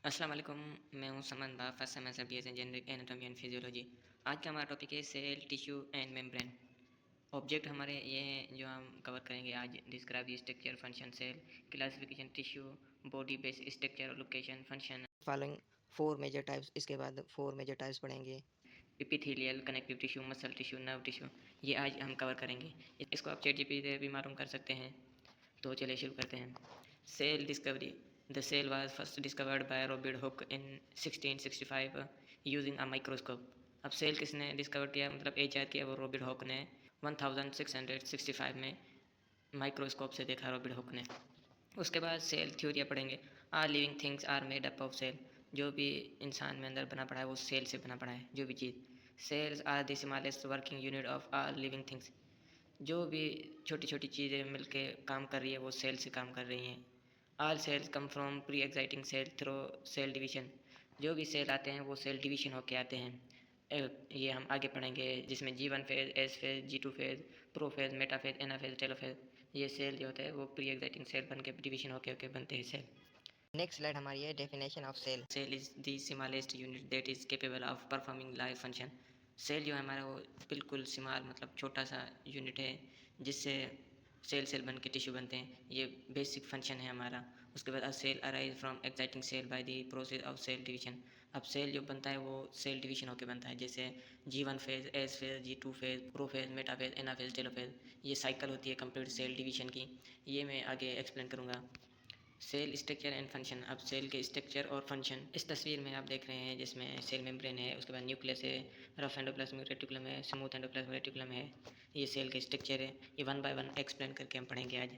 अस्सलाम वालेकुम। मैं हूं समन बा, first semester BSc generic anatomy and physiology. आज का हमारा टॉपिक है cell, tissue and membrane. Object हमारे ये हैं जो हम कवर करेंगे आज। Describe the structure, function, cell, classification, tissue, body base structure, location, function. Following four major types, इसके बाद फोर मेजर टाइप्स पढ़ेंगे। Epithelial, connective tissue, muscle tissue, nerve tissue, ये आज हम कवर करेंगे। इसको आप चैटजीपीटी से भी मालूम कर सकते हैं। तो चलिए शुरू करते हैं। Cell discovery. The cell was first discovered by Robert Hooke in 1665 using a microscope. अब सेल किसने डिस्कवर किया, मतलब ईजाद किया, वो रॉबर्ट हुक ने 1665 में माइक्रोस्कोप से देखा रॉबर्ट हुक ने। उसके बाद सेल थ्योरिया पढ़ेंगे। Are living things are made up of cell. जो भी इंसान में अंदर बना पड़ा है वो सेल से बना पड़ा है, जो भी चीज़। Cells are the smallest working unit of all living things. जो भी छोटी छोटी चीज़ें मिलके काम कर रही है वो सेल से काम कर रही हैं। All cells come from pre existing cell through cell division. जो भी सेल आते हैं वो सेल डिवीजन होके आते हैं। ये हम आगे पढ़ेंगे, जिसमें G1 phase, S phase, G2 phase, pro phase, Meta phase, anaphase, telophase. ये सेल जो होते हैं वो प्री एग्जाइटिंग सेल बन के डिवीजन होके होके बनते हैं सेल। नेक्स्ट स्लाइड हमारी है definition of cell. Cell is the smallest unit that is capable of performing life function. Cell जो है हमारा वो बिल्कुल स्मॉल, मतलब छोटा सा यूनिट है जिससे सेल सेल बन के टिश्यू बनते हैं। ये बेसिक फंक्शन है हमारा। उसके बाद cell arise from exciting cell by the process of cell division. अब सेल जो बनता है वो सेल डिवीजन होकर बनता है, जैसे G1 phase, S phase, G2 phase, pro phase, Meta phase, anaphase, telophase. ये साइकिल होती है कंप्लीट सेल डिवीजन की। ये मैं आगे एक्सप्लेन करूँगा। Cell structure and function. अब सेल के स्ट्रक्चर और फंक्शन इस तस्वीर में आप देख रहे हैं, जिसमें सेल मेम्ब्रेन है, उसके बाद न्यूक्लियस है, रफ एंडोप्लाज्मिक रेटिकुलम है, स्मूथ एंडोप्लाज्मिक रेटिकुलम है। ये सेल के स्ट्रक्चर है। ये वन बाय वन एक्सप्लेन करके हम पढ़ेंगे आज।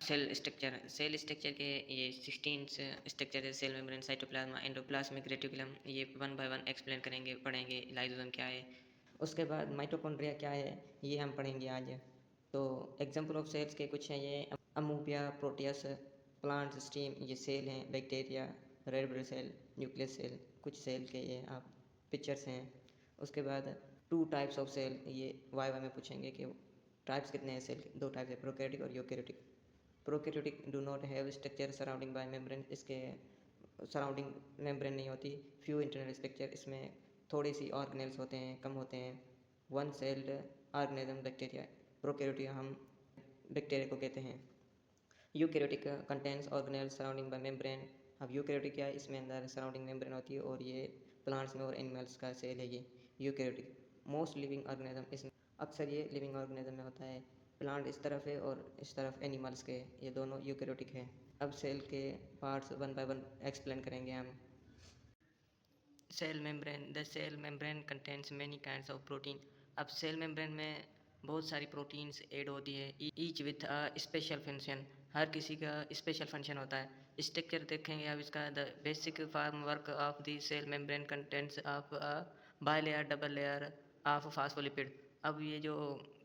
सेल स्ट्रक्चर के ये 16 स्ट्रक्चर है। Cell membrane, cytoplasm, endoplasmic reticulum, ये वन बाय वन एक्सप्लेन करेंगे, पढ़ेंगे। लाइसोसोम क्या है, उसके बाद माइटोकॉन्ड्रिया क्या है, ये हम पढ़ेंगे आज। तो एग्जांपल ऑफ सेल्स के कुछ हैं ये: अमूबिया, प्रोटियस, प्लांट स्टीम, ये सेल हैं, bacteria, red blood cell, nucleus cell, कुछ सेल के ये आप पिक्चर्स हैं। उसके बाद टू टाइप्स ऑफ सेल, ये वाई में पूछेंगे कि टाइप्स कितने हैं सेल के। दो टाइप्स है, प्रोकैरियोटिक और eukaryotic. Prokaryotic do not have structure surrounding bye membrane. इसके सराउंडिंग मेम्ब्रेन नहीं होती। फ्यू इंटरनल स्ट्रक्चर, इसमें थोड़ी सी ऑर्गेनेल्स होते हैं, कम होते हैं। One celled organism bacteria. Prokaryotic हम बैक्टीरिया को कहते हैं। Eukaryotic contents organelles surrounding bye membrane. अब यूकैरियोटिक क्या है, इसमें अंदर सराउंडिंग मेम्ब्रेन होती है, और ये प्लांट्स में और एनिमल्स का सेल है ये यूकैरियोटिक। मोस्ट लिविंग ऑर्गेनिज्म, इसमें अक्सर ये लिविंग ऑर्गेनिज्म में होता है। प्लांट इस तरफ है और इस तरफ एनिमल्स के, ये दोनों यूकैरियोटिक है। अब सेल के parts one by one explain करेंगे हम। Cell membrane. The cell membrane contents many kinds of protein. अब सेल मेम्ब्रेन में बहुत सारी प्रोटीन्स ऐड होती है, each with a special function. हर किसी का स्पेशल फंक्शन होता है। स्ट्रक्चर देखेंगे अब इसका। The basic framework of the cell membrane contents of a bilayer double layer of phospholipid. अब ये जो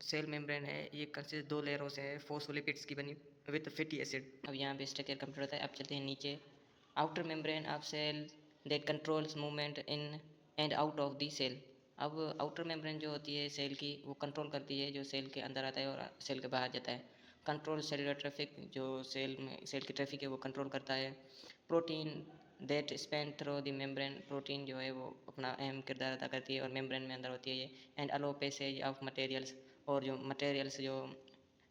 सेल मेम्ब्रेन है ये कंसिस्ट दो लेयरों से है, फॉस्फोलिपिड्स की बनी विथ फैटी एसिड। अब यहाँ पे स्ट्रक्चर कंप्लीट होता है। अब चलते हैं नीचे। Outer membrane of cell that controls movement in and out of the cell. अब आउटर मेम्ब्रेन जो होती है सेल की, वो कंट्रोल करती है जो सेल के अंदर आता है और सेल के बाहर जाता है। कंट्रोल सेलुलर ट्रैफिक, जो सेल में सेल की ट्रैफिक है वो कंट्रोल करता है। Protein that Spain through the membrane. Protein जो है वो अपना अहम किरदार अदा करती है और मेम्ब्रेन में अंदर होती है ये। And allow passage of materials. और जो मटेरियल्स जो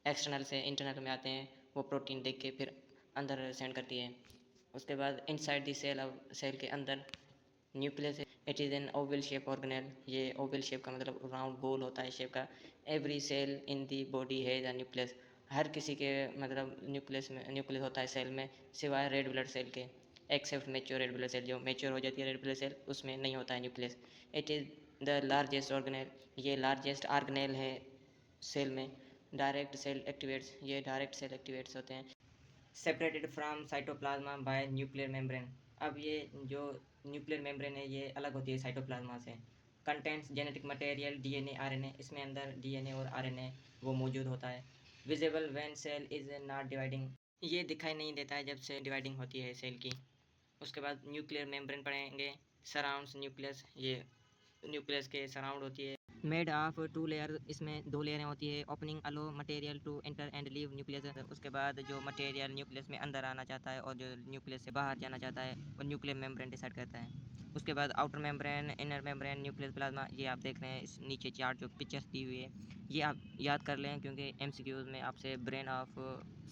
एक्सटर्नल से इंटरनल में आते हैं वो प्रोटीन देख के फिर अंदर सेंड करती है। उसके बाद इनसाइड द सेल, अब सेल के अंदर nucleus. It is an oval shape organelle. ये ओवल शेप का मतलब राउंड गोल होता है शेप का। Every cell in the body has a nucleus. हर किसी के मतलब न्यूक्लियस में न्यूक्लियस होता है सेल में, सिवाय रेड ब्लड सेल के। Except mature red blood cell, जो मेच्योर हो जाती है रेड ब्लड सेल, उसमें नहीं होता है nucleus. It is the largest organelle. ये लार्जेस्ट ऑर्गेनेल है सेल में। डायरेक्ट सेल एक्टिवेट्स, ये डायरेक्ट सेल एक्टिवेट्स होते हैं। Separated from cytoplasm bye nuclear membrane. अब ये जो न्यूक्लियर मेम्ब्रेन है ये अलग होती है साइटोप्लाज्मा से। Contents genetic material, DNA, RNA. इसमें अंदर डीएनए और आरएनए वो मौजूद होता है। Visible when cell is not dividing. ये दिखाई नहीं देता है जब से डिवाइडिंग होती है सेल की। उसके बाद न्यूक्लियर मेम्ब्रेन पढ़ेंगे। सराउंड्स न्यूक्लियस, ये न्यूक्लियस के सराउंड होती है। मेड ऑफ 2 लेयर, इसमें 2 लेयरें होती है। Opening allow material to enter and leave nucleus, उसके बाद जो मटेरियल न्यूक्लियस में अंदर आना चाहता है और जो न्यूक्लियस से बाहर जाना चाहता है वो न्यूक्लियर मेम्ब्रेन डिसाइड करता है। उसके बाद outer membrane, inner membrane, nucleus plasma, ये आप देख रहे हैं इस नीचे चार्ट जो पिक्चर्स दी हुई है, ये आप याद कर लें क्योंकि एमसीक्यूज में आपसे ब्रेन ऑफ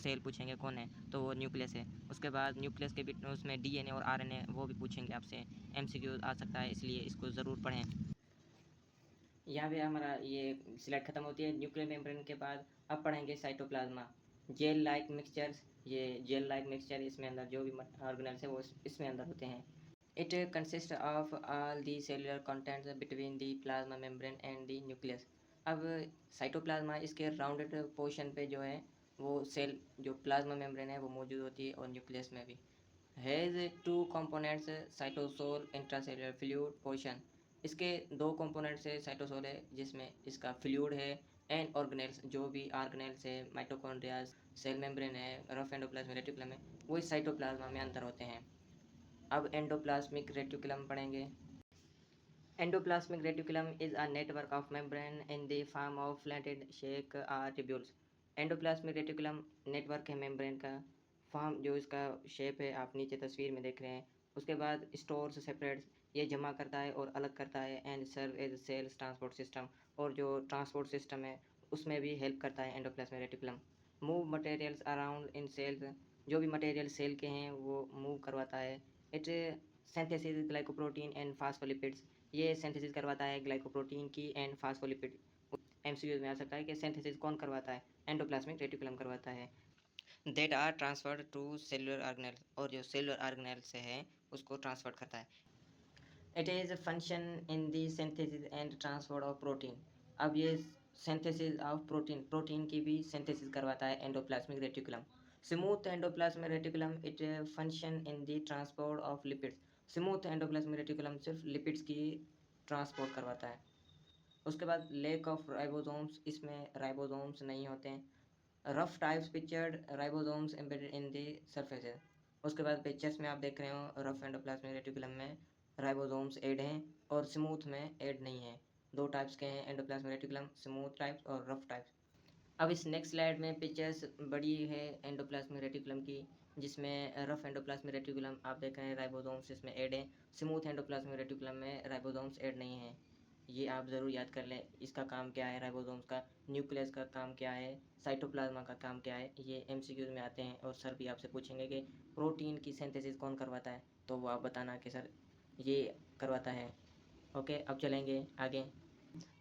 सेल पूछेंगे कौन है, तो वो न्यूक्लियस है। उसके बाद न्यूक्लियस के बीच उसमें डीएनए और आरएनए वो भी पूछेंगे आपसे, एमसीक्यूज आ सकता है, इसलिए इसको ज़रूर पढ़ें। यहाँ पे हमारा ये स्लाइड खत्म होती है। न्यूक्लियर मेम्ब्रेन के बाद अब पढ़ेंगे साइटोप्लाज्मा, जेल लाइक मिक्सचर्स। ये जेल लाइक मिक्सचर, इसमें अंदर जो भी ऑर्गेनेल्स है वो इसमें अंदर होते हैं। It consist of all the cellular contents between the plasma membrane and the nucleus. अब साइटोप्लाज्मा इसके राउंडेड पोर्शन पे जो है वो सेल जो प्लाज्मा मेम्ब्रेन है वो मौजूद होती है और न्यूक्लियस में भी। Has 2 components, cytosol, intracellular fluid, portion. इसके 2 कंपोनेंट्स है, साइटोसोल है जिसमें इसका फ्लूइड है, एंड ऑर्गेनेल्स जो भी ऑर्गेनेल्स है, माइटोकॉन्ड्रिया, सेल मेम्ब्रेन है, रफ एंडोप्लाज्मिक रेटिकुलम है, वो इस साइटोप्लाज्मा में अंदर होते हैं। अब एंडोप्लाज्मिक रेटिकुलम पढ़ेंगे। Endoplasmic reticulum is a network of membrane in the form of flattened sheath or tubules. Endoplasmic reticulum network है मेम्ब्रेन का, फॉर्म जो इसका शेप है आप नीचे तस्वीर में देख रहे हैं। उसके बाद स्टोर्स सेपरेट्स, ये जमा करता है और अलग करता है, and serve as cells transport system, और जो ट्रांसपोर्ट सिस्टम है उसमें भी हेल्प करता है endoplasmic reticulum. Move materials around in cells, जो भी मटेरियल सेल के हैं वो मूव करवाता है। It synthesis glycoprotein and phospholipids, ये सिंथेसिस करवाता है ग्लाइकोप्रोटीन की एंड फास्फोलिपिड। एमसीक्यूज में आ सकता है कि सिंथेसिस कौन करवाता है, एंडोप्लाज्मिक रेटिकुलम करवाता है। That are transferred to cellular organelles, और जो सेलुलर ऑर्गेनेल्स से है उसको ट्रांसफर करता है। It is function in the synthesis and transport of protein. अब ये सिंथेसिस ऑफ प्रोटीन, प्रोटीन की भी सिंथेसिस करवाता है endoplasmic reticulum. Smooth endoplasmic reticulum, it function in the transport of lipids. Smooth endoplasmic reticulum सिर्फ lipids की transport करवाता है। उसके बाद लेक ऑफ राइबोसोम्स, इसमें राइबोसोम्स नहीं होते हैं। Rough types pictured, ribosomes embedded in the surfaces. उसके बाद पिक्चर्स में आप देख रहे हो रफ एंडोप्लाज्मिक रेटिकुलम में राइबोसोम्स ऐड हैं और स्मूथ में ऐड नहीं है। 2 टाइप्स के हैं एंडोप्लाज्मिक रेटिकुलम, स्मूथ टाइप्स और रफ टाइप्स। अब इस नेक्स्ट स्लाइड में पिक्चर्स बड़ी है एंडोप्लाज्मिक रेटिकुलम की, जिसमें रफ एंडोप्लाज्मिक रेटिकुलम आप देख रहे हैं राइबोसोम्स इसमें ऐड है, स्मूथ एंडोप्लाज्मिक रेटिकुलम में राइबोसोम्स ऐड नहीं है। ये आप ज़रूर याद कर लें, इसका काम क्या है राइबोसोम्स का, न्यूक्लियस का काम क्या है, साइटोप्लाज्मा का काम क्या है, ये एमसीक्यूज में आते हैं। और सर भी आपसे पूछेंगे कि प्रोटीन की सिंथेसिस कौन करवाता है, तो वो आप बताना कि सर ये करवाता है। ओके, अब चलेंगे आगे।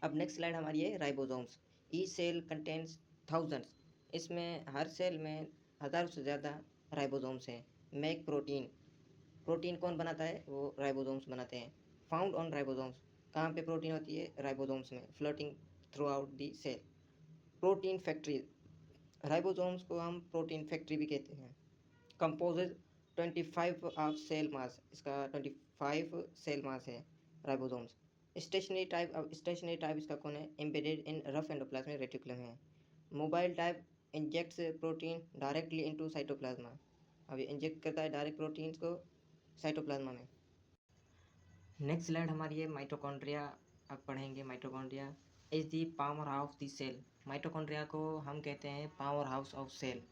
अब नेक्स्ट स्लाइड हमारी है ribosomes. Each cell contents thousands, इसमें हर सेल में हज़ारों से ज़्यादा राइबोसोम्स हैं। मेक प्रोटीन, प्रोटीन कौन बनाता है, वो राइबोसोम्स बनाते हैं। फाउंड ऑन राइबोसोम्स, कहाँ पे प्रोटीन होती है, राइबोसोम्स में, floating throughout the cell. Protein factory, ribosomes को हम प्रोटीन फैक्ट्री भी कहते हैं। कंपोजेज 25 ऑफ सेल मास, इसका 25 सेल मास है राइबोसोम्स। स्टेशनरी टाइप, अब स्टेशनरी टाइप इसका कौन है, embedded in rough endoplasmic reticulum है। Mobile type injects protein directly into cytoplasma, अब ये इंजेक्ट करता है डायरेक्ट प्रोटीन्स को साइटोप्लाज्मा में। नेक्स्ट स्लाइड हमारी है माइटोकॉन्ड्रिया। अब पढ़ेंगे mitochondria is the power house the cell. Mitochondria को हम कहते हैं power house of cell.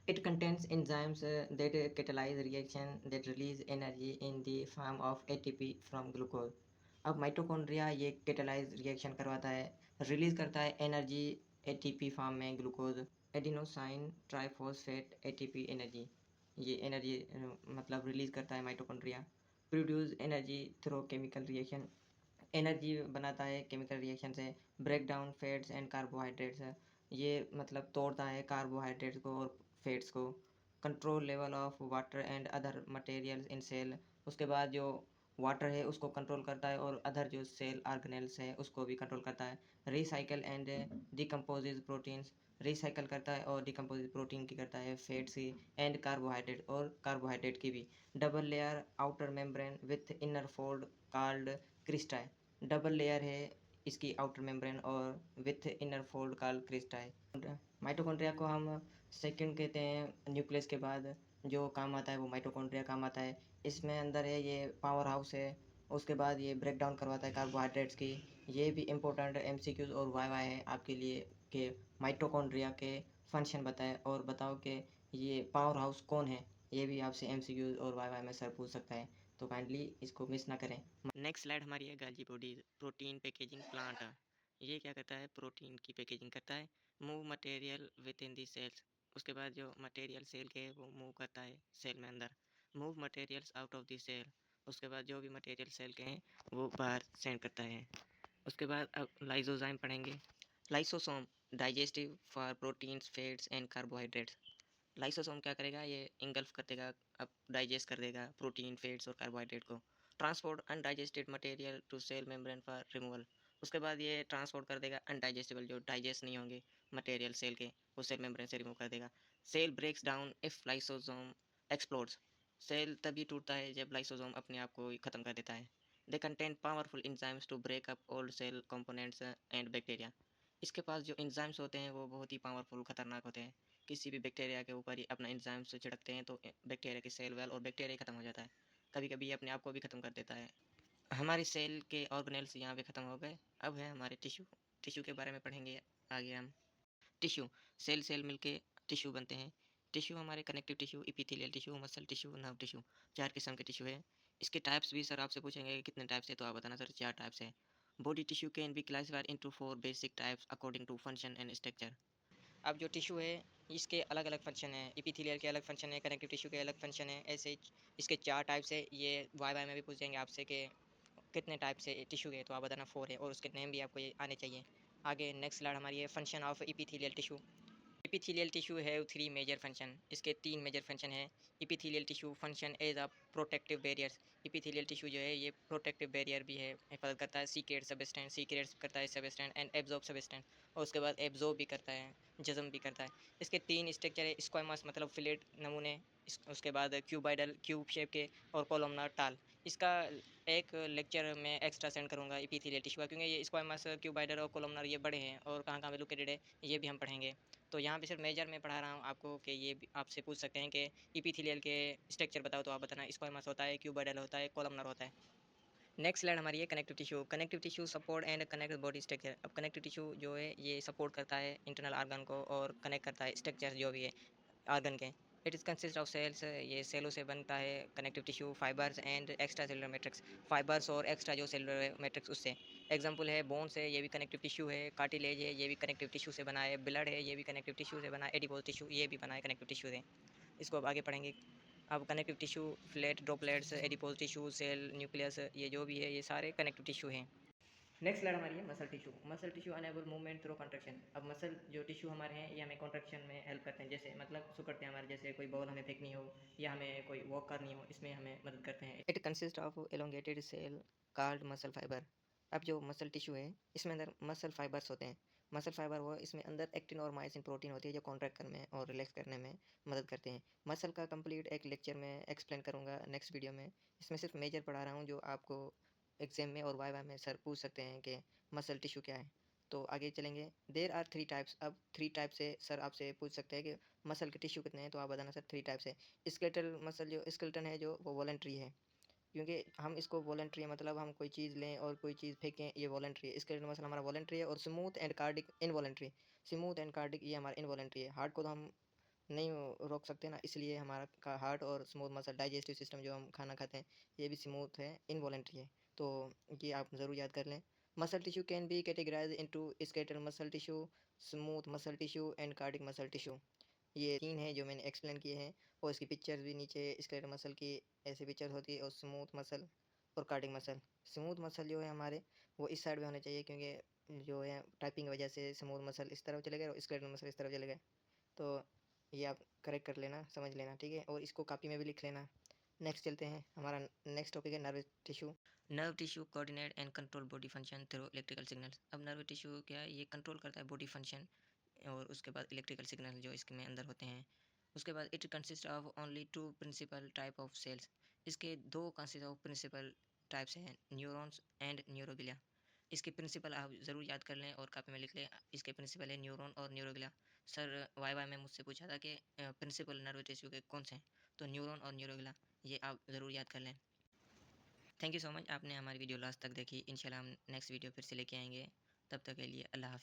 It contains enzymes that catalyze reaction that release energy in the form of ATP from glucose. अब mitochondria ये कैटेलाइज रिएक्शन करवाता है, release करता है एनर्जी एटीपी फॉर्म में glucose, adenosine triphosphate ATP energy, ये energy मतलब release करता है mitochondria. Produce energy through chemical reaction, energy बनाता है केमिकल रिएक्शन से। Break down fats and carbohydrates, ये मतलब तोड़ता है कार्बोहाइड्रेट्स को और फैट्स को। Control level of water and other materials in cell, उसके बाद जो वाटर है उसको कंट्रोल करता है और अदर जो सेल ऑर्गेनेल्स है उसको भी कंट्रोल करता है। Recycle and decomposes proteins, recycle करता है और डिकम्पोज प्रोटीन की करता है, फैट्स की एंड कार्बोहाइड्रेट और कार्बोहाइड्रेट की भी। Double layer outer membrane with inner fold called cristae, double layer है इसकी आउटर मेम्ब्रेन और with inner fold called cristae. Mitochondria को हम सेकंड कहते हैं न्यूक्लियस के बाद, जो काम आता है वो माइटोकॉन्ड्रिया काम आता है। इसमें अंदर है ये पावर हाउस है उसके बाद ये ब्रेक डाउन करवाता है कार्बोहाइड्रेट्स की। ये भी इम्पोर्टेंट एमसीक्यूज़ और वाई है आपके लिए कि माइटोकॉन्ड्रिया के फंक्शन बताएं और बताओ कि ये पावर हाउस कौन है। ये भी आपसे एमसीक्यूज़ और वाई में सर पूछ सकता है, तो काइंडली इसको मिस ना करें। नेक्स्ट स्लाइड हमारी है Golgi body protein packaging plant. ये क्या करता है, प्रोटीन की पैकेजिंग करता है, move material within the cells. उसके बाद जो मटेरियल सेल के है वो मूव करता है सेल में अंदर, move materials out of the cell. उसके बाद जो भी मटेरियल सेल के हैं वो बाहर सेंड करता है। उसके बाद अब लाइसोजाइम पढ़ेंगे। Lysosome digestive for proteins fats and carbohydrates. Lysosome क्या करेगा, ये इंगल्फ कर देगा, अब डाइजेस्ट कर देगा प्रोटीन फैट्स और कार्बोहाइड्रेट को। Transport undigested material to cell membrane for removal. उसके बाद ये ट्रांसपोर्ट कर देगा अनडाइजेस्टेबल, जो डाइजेस्ट नहीं होंगे मटेरियल सेल के, वो सेल मेम्ब्रेन से रिमूव कर देगा। Cell breaks down if lysosome explodes. Cell तभी टूटता है जब लाइसोसोम अपने आप को ख़त्म कर देता है। They contain powerful enzymes to break up old cell components and bacteria. इसके पास जो इंजाइम्स होते हैं वो बहुत ही पावरफुल खतरनाक होते हैं। किसी भी बैक्टीरिया के ऊपर ही अपना इंजाइम से छिड़कते हैं तो बैक्टीरिया की सेल वेल और बैक्टीरिया ख़त्म हो जाता है। कभी कभी ये अपने आप को भी ख़त्म कर देता है। हमारी सेल के ऑर्गेनेल्स यहाँ पे ख़त्म हो गए। अब है हमारे टिश्यू। टिश्यू के बारे में पढ़ेंगे आगे हम। टिश्यू, सेल सेल मिलके टिश्यू बनते हैं। टिश्यू हमारे connective tissue, epithelial tissue, muscle tissue, nerve tissue, 4 किस्म के टिश्यू है। इसके टाइप्स भी सर आपसे पूछेंगे कि कितने टाइप्स है, तो आप बताना सर 4 टाइप्स है। Body tissue can be classified into 4 basic types according to function and structure. अब जो टिश्यू है इसके अलग अलग फंक्शन है, इपिथेलियल के अलग फंक्शन है, कनेक्टिव टिश्यू के अलग फंक्शन है, ऐसे इसके 4 टाइप्स है। ये वाई में भी पूछ देंगे आपसे कि कितने टाइप से टिश्यू है, तो आप बताना 4 है, और उसके नेम भी आपको ये आने चाहिए। आगे नेक्स्ट स्लाइड हमारी है function of epithelial tissue. Epithelial tissue have 3 major function. इसके 3 मेजर फंक्शन है। Epithelial tissue function as a protective barriers. Epithelial tissue जो है ये प्रोटेक्टिव बैरियर भी है, हिफाजत करता है, सीक्रेट सबस्टेंस सीक्रेट्स करता है सबस्टेंस एंड एब्जॉर्ब सबस्टेंस, और उसके बाद एब्जॉर्ब भी करता है, जज़म भी करता है। इसके 3 स्ट्रक्चर है, स्क्वामस मतलब फिलेट नमूने, उसके बाद क्यूबाइडल क्यूब शेप के, और कोलमनार टाल। इसका एक लेक्चर मैं एक्स्ट्रा सेंड करूँगा इपिथेलियल टिश्यू का, क्योंकि ये स्क्वामस क्यूबाइडल और कोलमनार ये बड़े हैं और कहाँ कहाँ पे लोकेटेड है ये भी हम पढ़ेंगे। तो यहाँ पे सिर्फ मेजर में पढ़ा रहा हूँ आपको कि ये भी आपसे पूछ सकते हैं कि इपिथेलियल के स्ट्रक्चर बताओ, तो आप बताना स्क्वामस होता है, क्यूबाइडल होता है, कोलमनार होता है। नेक्स्ट स्लाइड हमारी है connective tissue. Connective tissue support and connect body structure. अब कनेक्टिव टिश्यू जो है ये सपोर्ट करता है इंटरनल ऑर्गन को और कनेक्ट करता है स्ट्रक्चर जो भी है ऑर्गन के। It is consist of cells, ये सेलों से बनता है connective tissue, fibers and extra cellular matrix. Fibers और एक्स्ट्रा जो सेलुलर मैट्रिक्स उससे। एग्जांपल है बोन्स है, ये भी कनेक्टिव टिश्यू है। कार्टिलेज है, ये भी कनेक्टिव टिश्यू से बना है। ब्लड है, ये भी कनेक्टिव टिश्यू से बना है। एडिपोज टिश्यू ये भी बना है कनेक्टिव टिश्यू से। इसको अब आगे पढ़ेंगे। अब connective tissue, flat droplets, adipose tissue, cell nucleus, ये जो भी है ये सारे कनेक्टिव टिश्यू हैं। नेक्स्ट स्लाइड हमारी है muscle tissue. Muscle tissue enable movement through contraction. अब मसल जो टिश्यू हमारे हैं ये हमें कॉन्ट्रैक्शन में हेल्प करते हैं, जैसे मतलब सुकड़ते हैं हमारे, जैसे कोई बॉल हमें फेंकनी हो या हमें कोई वॉक करनी हो, इसमें हमें मदद करते हैं। It consist of elongated cell called muscle fiber. अब जो मसल टिश्यू है इसमें अंदर मसल फाइबर्स होते हैं। मसल फाइबर वो इसमें अंदर एक्टिन और मायोसिन प्रोटीन होती है जो कॉन्ट्रैक्ट करने में और रिलैक्स करने में मदद करते हैं। मसल का कंप्लीट एक लेक्चर में एक्सप्लेन करूँगा नेक्स्ट वीडियो में। इसमें सिर्फ मेजर पढ़ा रहा हूँ जो आपको एग्जाम में और वाई में सर पूछ सकते हैं कि मसल टिश्यू क्या है। तो आगे चलेंगे। There are 3 types. अब 3 टाइप से सर आपसे पूछ सकते हैं कि मसल के टिश्यू कितने हैं, तो आप बताना सर 3 टाइप्स है। स्केलेटल मसल जो स्केलेटन है जो वो वॉलंटरी है, क्योंकि हम इसको वॉलंटरी है मतलब हम कोई चीज़ लें और कोई चीज़ फेंकें, ये वॉलंटरी है। स्केलेटल मसल हमारा वॉलंटरी है। और smooth and cardiac involuntary. Smooth and cardiac ये हमारा इनवॉलंटरी है। हार्ट को तो हम नहीं रोक सकते ना, इसलिए हमारा का हार्ट और स्मूथ मसल डाइजेस्टिव सिस्टम जो हम खाना खाते हैं ये भी स्मूथ है, इनवॉलेंट्री है। तो ये आप ज़रूर याद कर लें। Muscle tissue can be categorize into skeletal muscle tissue, smooth muscle tissue and cardiac muscle tissue. ये 3 हैं जो मैंने एक्सप्लेन किए हैं, और इसकी पिक्चर्स भी नीचे स्केलेटल मसल की ऐसी पिक्चर्स होती है, और स्मूथ मसल और कार्डिक मसल। स्मूथ मसल जो है हमारे वो इस साइड में होने चाहिए, क्योंकि जो है टाइपिंग की वजह से स्मूथ मसल इस तरफ चले गए और स्केलेटल मसल इस तरफ चले गए। तो ये आप करेक्ट कर लेना, समझ लेना, ठीक है, और इसको कॉपी में भी लिख लेना। नेक्स्ट चलते हैं, हमारा नेक्स्ट टॉपिक है nerve tissue. Nerve tissue coordinate and control body function through electrical signals. अब नर्व टिश्यू क्या है, ये कंट्रोल करता है बॉडी फंक्शन और उसके बाद इलेक्ट्रिकल सिग्नल जो इसके में अंदर होते हैं। उसके बाद it consist of only 2 principal type of cells. इसके 2 कंसिस्ट ऑफ प्रिंसिपल टाइप्स हैं, न्यूरॉन्स एंड न्यूरोग्लिया। इसके प्रिंसिपल आप ज़रूर याद कर लें और कॉपी में लिख लें। इसके प्रिंसिपल है न्यूरॉन और न्यूरोग्लिया। सर वाई में मुझसे पूछा था कि प्रिंसिपल नर्व टिश्यू के कौन से हैं, तो न्यूरॉन और न्यूरोग्लिया ये आप ज़रूर याद कर लें। थैंक यू सो मच, आपने हमारी वीडियो लास्ट तक देखी। इंशाल्लाह हम नेक्स्ट वीडियो फिर से लेके आएँगे। तब तक के लिए अल्लाह हाफ़िज़।